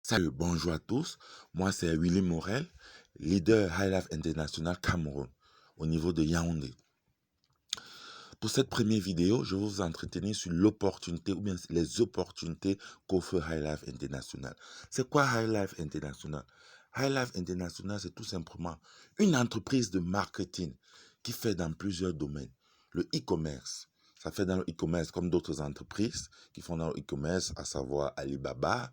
Salut, bonjour à tous. Moi, c'est Willy Morel, leader High Life International Cameroun, au niveau de Yaoundé. Pour cette première vidéo, je vais vous entretenir sur l'opportunité ou bien les opportunités qu'offre High Life International. C'est quoi High Life International? High Life International, c'est tout simplement une entreprise de marketing qui fait dans plusieurs domaines. Le e-commerce, ça fait dans le e-commerce comme d'autres entreprises qui font dans le e-commerce, à savoir Alibaba,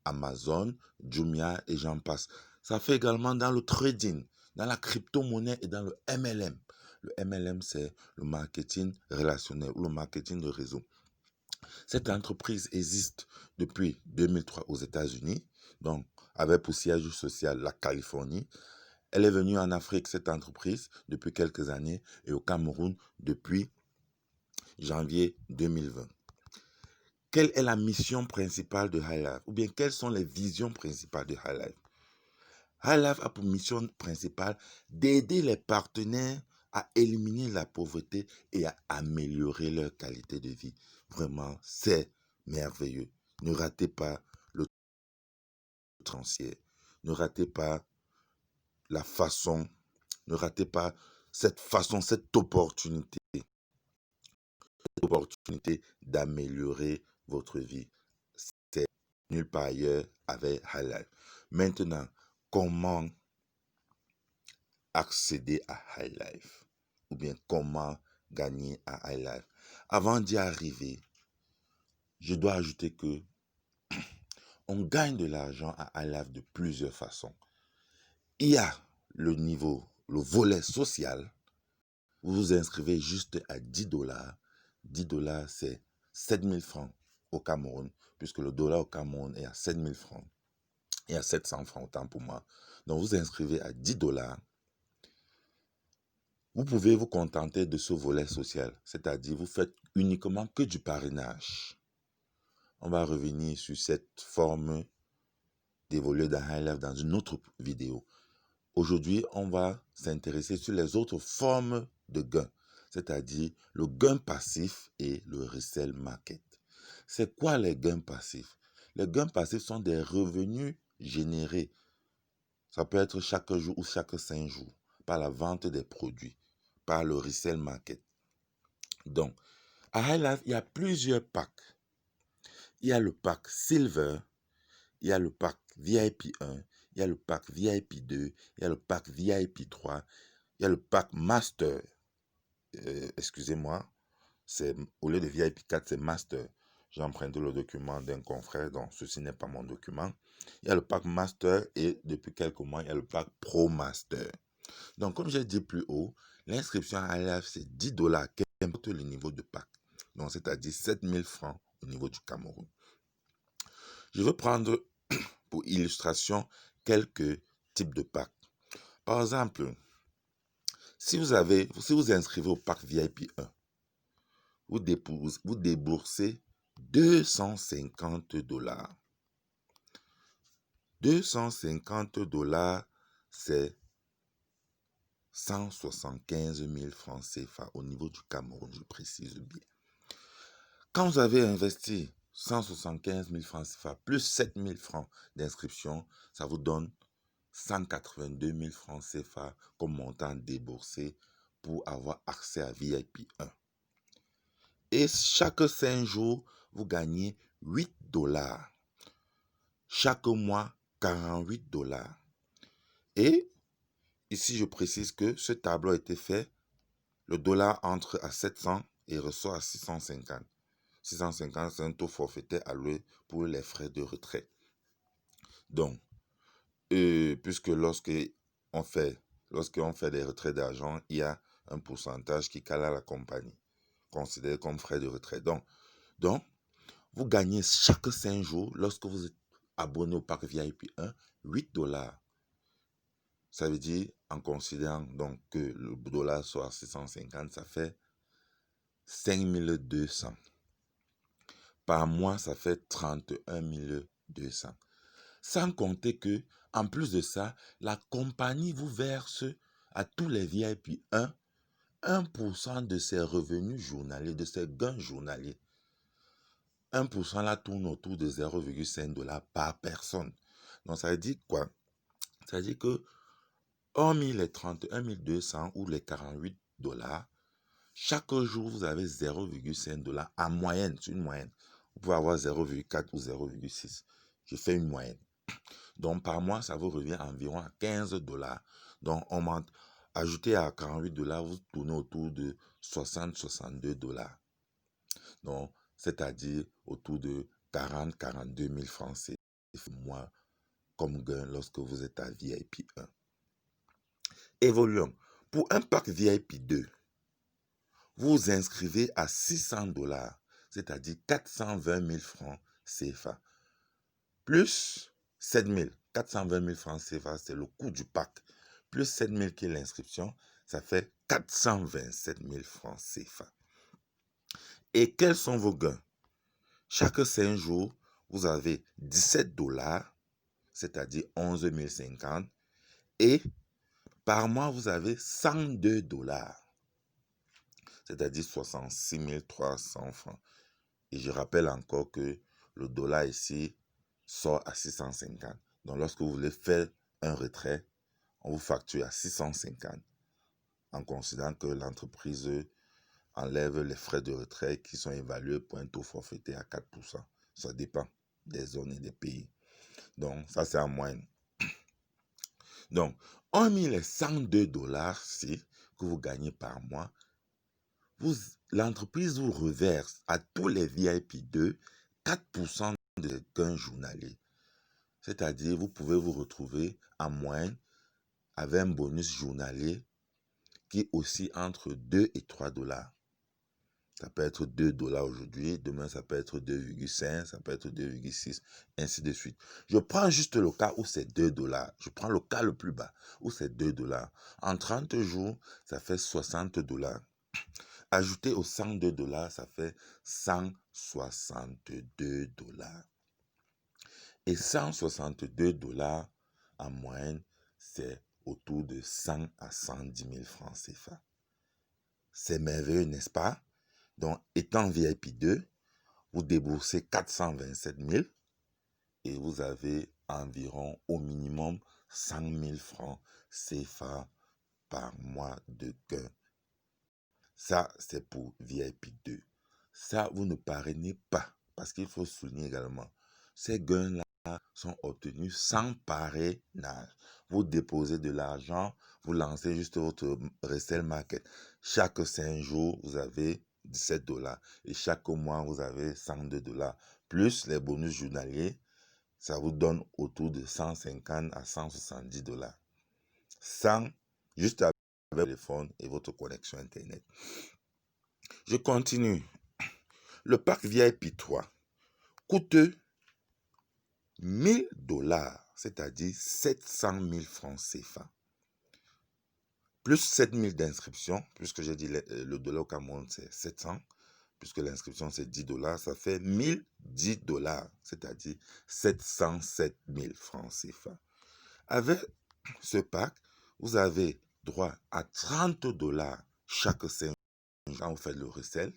Amazon, Jumia et j'en passe. Ça fait également dans le trading, dans la crypto-monnaie et dans le MLM. Le MLM, c'est le marketing relationnel ou le marketing de réseau. Cette entreprise existe depuis 2003 aux États-Unis, donc avec pour siège social la Californie. Elle est venue en Afrique, cette entreprise, depuis quelques années et au Cameroun depuis janvier 2020. Quelle est la mission principale de High Life? Ou bien quelles sont les visions principales de High Life? High Life a pour mission principale d'aider les partenaires à éliminer la pauvreté et à améliorer leur qualité de vie. Vraiment, c'est merveilleux. Ne ratez pas le transfert. Ne ratez pas la façon, ne ratez pas cette façon, cette opportunité d'améliorer votre vie. C'est nulle part ailleurs avec High Life. Maintenant, comment accéder à High Life ou bien comment gagner à High Life? Avant d'y arriver, je dois ajouter que on gagne de l'argent à High Life de plusieurs façons. Il y a le volet social. Vous vous inscrivez juste à 10 dollars. 10 dollars, c'est 7000 francs au Cameroun, puisque le dollar au Cameroun est à 7000 francs et à 700 francs autant pour moi. Donc vous inscrivez à 10 dollars. Vous pouvez vous contenter de ce volet social, c'est-à-dire vous faites uniquement que du parrainage. On va revenir sur cette forme d'évoluer dans High Life dans une autre vidéo. Aujourd'hui, on va s'intéresser sur les autres formes de gains, c'est-à-dire le gain passif et le resell market. C'est quoi les gains passifs? Les gains passifs sont des revenus générés. Ça peut être chaque jour ou chaque 5 jours par la vente des produits, par le resell market. Donc, à High Life, il y a plusieurs packs. Il y a le pack Silver, il y a le pack VIP 1, il y a le pack VIP 2, il y a le pack VIP 3, il y a le pack Master. Excusez-moi, au lieu de VIP 4, c'est Master. J'ai emprunté le document d'un confrère, donc ceci n'est pas mon document. Il y a le pack Master et depuis quelques mois, il y a le pack Pro Master. Donc, comme j'ai dit plus haut, l'inscription à High Life, c'est 10 dollars, qu'importe le niveau de pack. Donc, c'est-à-dire 7000 francs au niveau du Cameroun. Je vais prendre pour illustration quelques types de packs. Par exemple, si vous inscrivez au pack VIP 1, vous déboursez 250 dollars. 250 dollars, c'est 175 000 francs CFA au niveau du Cameroun, je précise bien. Quand vous avez investi 175 000 francs CFA plus 7 000 francs d'inscription, ça vous donne 182 000 francs CFA comme montant déboursé pour avoir accès à VIP 1. Et chaque 5 jours, vous gagnez 8 dollars. Chaque mois, 48 dollars. Et ici, je précise que ce tableau a été fait, le dollar entre à 700 et ressort à 650. 650, c'est un taux forfaitaire alloué pour les frais de retrait. Donc, puisque lorsqu'on fait des retraits d'argent, il y a un pourcentage qui cale à la compagnie, considéré comme frais de retrait. Donc, vous gagnez chaque 5 jours, lorsque vous êtes abonné au pack VIP 1, 8 dollars. Ça veut dire, en considérant donc que le dollar soit à 650, ça fait 5200. Par mois, ça fait 31 200. Sans compter que, en plus de ça, la compagnie vous verse à tous les VIP 1% de ses revenus journaliers, de ses gains journaliers. 1% là tourne autour de 0,5 dollars par personne. Donc, ça veut dire quoi? Ça veut dire que, hormis les 31 200 ou les 48 dollars, chaque jour, vous avez 0,5 dollars en moyenne, c'est une moyenne. Vous pouvez avoir 0,4 ou 0,6. Je fais une moyenne. Donc, par mois, ça vous revient environ à 15 dollars. Donc, ajouté à 48 dollars, vous tournez autour de 60-62 dollars. Donc, c'est-à-dire autour de 40-42 000 francs CFA mois comme gain lorsque vous êtes à VIP 1. Évoluons. Pour un pack VIP 2, vous vous inscrivez à 600 dollars, c'est-à-dire 420 000 francs CFA, plus 7 000. 420 000 francs CFA, c'est le coût du pack, plus 7 000 qui est l'inscription, ça fait 427 000 francs CFA. Et quels sont vos gains? Chaque 5 jours, vous avez 17 dollars, c'est-à-dire 11 050, et par mois, vous avez 102 dollars, c'est-à-dire 66 300 francs. Et je rappelle encore que le dollar ici sort à 650. Donc, lorsque vous voulez faire un retrait, on vous facture à 650 en considérant que l'entreprise enlève les frais de retrait qui sont évalués pour un taux forfaitaire à 4%. Ça dépend des zones et des pays. Donc, ça, c'est en moyenne. Donc, hormis les 102 dollars que vous gagnez par mois, l'entreprise vous reverse à tous les VIP 2 4% de gains journaliers. C'est-à-dire, vous pouvez vous retrouver en moyenne avec un bonus journalier qui oscille entre 2 et 3 dollars. Ça peut être 2 dollars aujourd'hui, demain ça peut être 2,5, ça peut être 2,6, ainsi de suite. Je prends juste le cas où c'est 2 dollars. Je prends le cas le plus bas, où c'est 2 dollars. En 30 jours, ça fait 60 dollars. Ajouté aux 102 dollars, ça fait 162 dollars. Et 162 dollars en moyenne, c'est autour de 100 à 110 000 francs CFA. C'est merveilleux, n'est-ce pas? Donc, étant VIP 2, vous déboursez 427 000 et vous avez environ au minimum 100 000 francs CFA par mois de gain. Ça, c'est pour VIP 2. Ça, vous ne parrainez pas parce qu'il faut souligner également, ces gains-là sont obtenus sans parrainage. Vous déposez de l'argent, vous lancez juste votre resell market. Chaque 5 jours, vous avez 17 dollars et chaque mois, vous avez 102 dollars. Plus les bonus journaliers, ça vous donne autour de 150 à 170 dollars. Juste avec le téléphone et votre connexion Internet. Je continue. Le pack VIP 3 coûte 1000 dollars, c'est-à-dire 700 000 francs CFA. Plus 7 000 d'inscription, puisque j'ai dit le dollar au Cameroun c'est 700, puisque l'inscription c'est 10 dollars, ça fait 1010 dollars, c'est-à-dire 707 000 francs CFA. Avec ce pack, vous avez droit à 30 dollars chaque 5 jours quand vous faites le resell.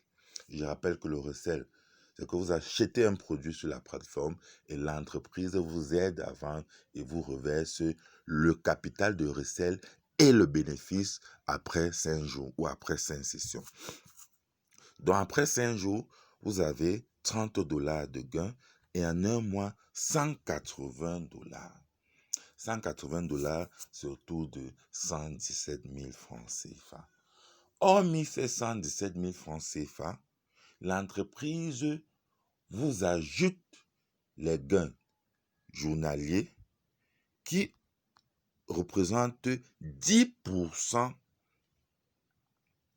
Je rappelle que le resell, c'est que vous achetez un produit sur la plateforme et l'entreprise vous aide à vendre et vous reverse le capital de resell et le bénéfice après 5 jours ou après 5 sessions. Donc après 5 jours, vous avez 30 dollars de gain et en un mois, 180 dollars. 180 dollars, c'est autour de 117 000 francs CFA. Hormis ces 117 000 francs CFA, l'entreprise vous ajoute les gains journaliers qui représentent 10%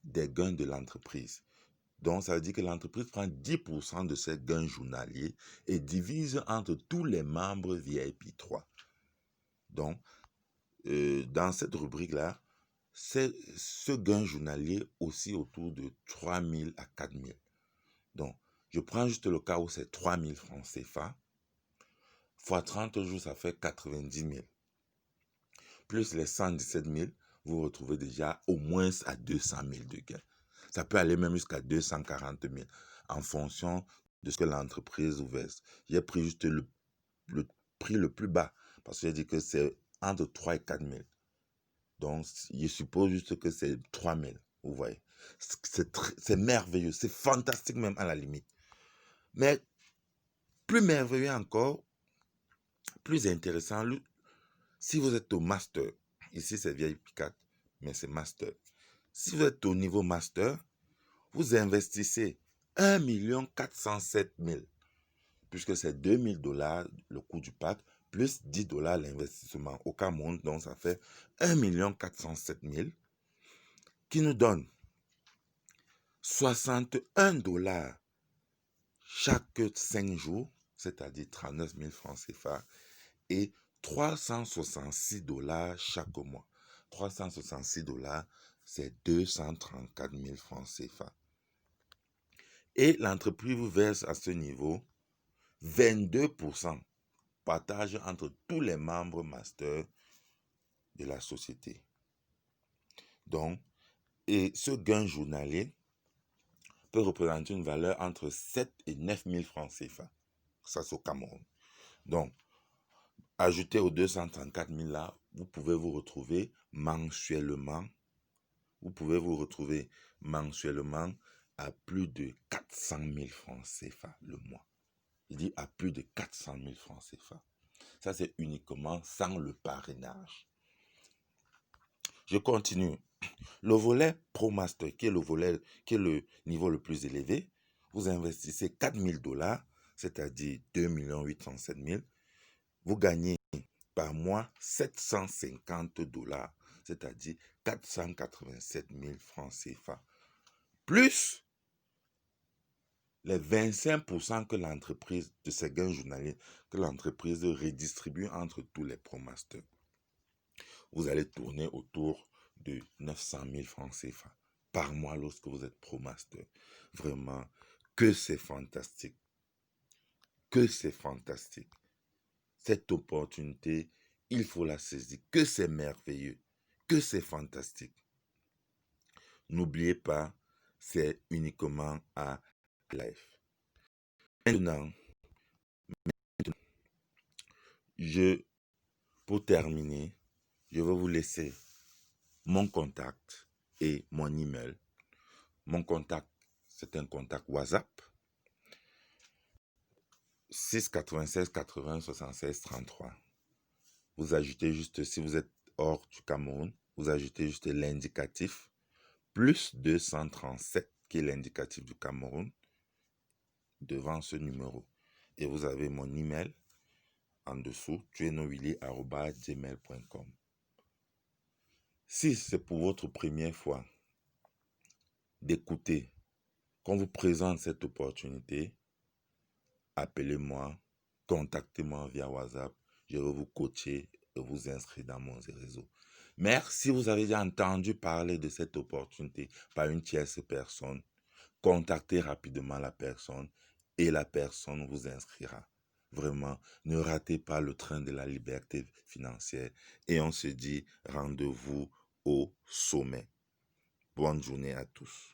des gains de l'entreprise. Donc, ça veut dire que l'entreprise prend 10% de ces gains journaliers et divise entre tous les membres VIP 3. Donc, dans cette rubrique-là, ce gain journalier aussi autour de 3 000 à 4 000. Donc, je prends juste le cas où c'est 3 000 francs CFA. Fois 30 jours, ça fait 90 000. Plus les 117 000, vous vous retrouvez déjà au moins à 200 000 de gains. Ça peut aller même jusqu'à 240 000 en fonction de ce que l'entreprise vous verse. J'ai pris juste le prix le plus bas Parce que j'ai dit que c'est entre 3 et 4 000. Donc, je suppose juste que c'est 3 000. Vous voyez. C'est merveilleux. C'est fantastique même à la limite. Mais plus merveilleux encore, plus intéressant, si vous êtes au master, ici c'est VIP 4, mais c'est master. Si vous êtes au niveau master, vous investissez 1 407 000, puisque c'est 2 000 $ le coût du pack, plus 10 $ l'investissement au Cameroun, donc ça fait 1 407 000, qui nous donne 61 $ chaque 5 jours, c'est-à-dire 39 000 francs CFA, et 366 $ chaque mois. 366 $, c'est 234 000 francs CFA. Et l'entreprise vous verse à ce niveau 22% partage entre tous les membres master de la société. Donc, et ce gain journalier peut représenter une valeur entre 7 et 9 000 francs CFA. Ça, c'est au Cameroun. Donc, ajouté aux 234 000 là, vous pouvez vous retrouver mensuellement. Vous pouvez vous retrouver mensuellement à plus de 400 000 francs CFA le mois. Je dis à plus de 400 000 francs CFA. Ça, c'est uniquement sans le parrainage. Je continue. Le volet Pro Master, qui est le niveau le plus élevé, vous investissez 4 000 $, c'est-à-dire 2 807 000. Vous gagnez par mois 750 $, c'est-à-dire 487 000 francs CFA. Plus les 25% que l'entreprise, de ces gains journaliers, que l'entreprise redistribue entre tous les ProMasters. Vous allez tourner autour de 900 000 francs CFA par mois lorsque vous êtes ProMaster. Vraiment, que c'est fantastique. Que c'est fantastique. Cette opportunité, il faut la saisir. Que c'est merveilleux. Que c'est fantastique. N'oubliez pas, c'est uniquement à live. Maintenant, pour terminer, je vais vous laisser mon contact et mon email. Mon contact, c'est un contact WhatsApp. 6 96 80 76 33. Vous ajoutez juste, si vous êtes hors du Cameroun, vous ajoutez juste l'indicatif plus 237, qui est l'indicatif du Cameroun, devant ce numéro. Et vous avez mon email en dessous, tuenowilly@gmail.com. Si c'est pour votre première fois d'écouter qu'on vous présente cette opportunité, appelez-moi, contactez-moi via WhatsApp, je vais vous coacher et vous inscrire dans mon réseau. Mais si vous avez déjà entendu parler de cette opportunité par une tierce personne, contactez rapidement la personne et la personne vous inscrira. Vraiment, ne ratez pas le train de la liberté financière et on se dit rendez-vous au sommet. Bonne journée à tous.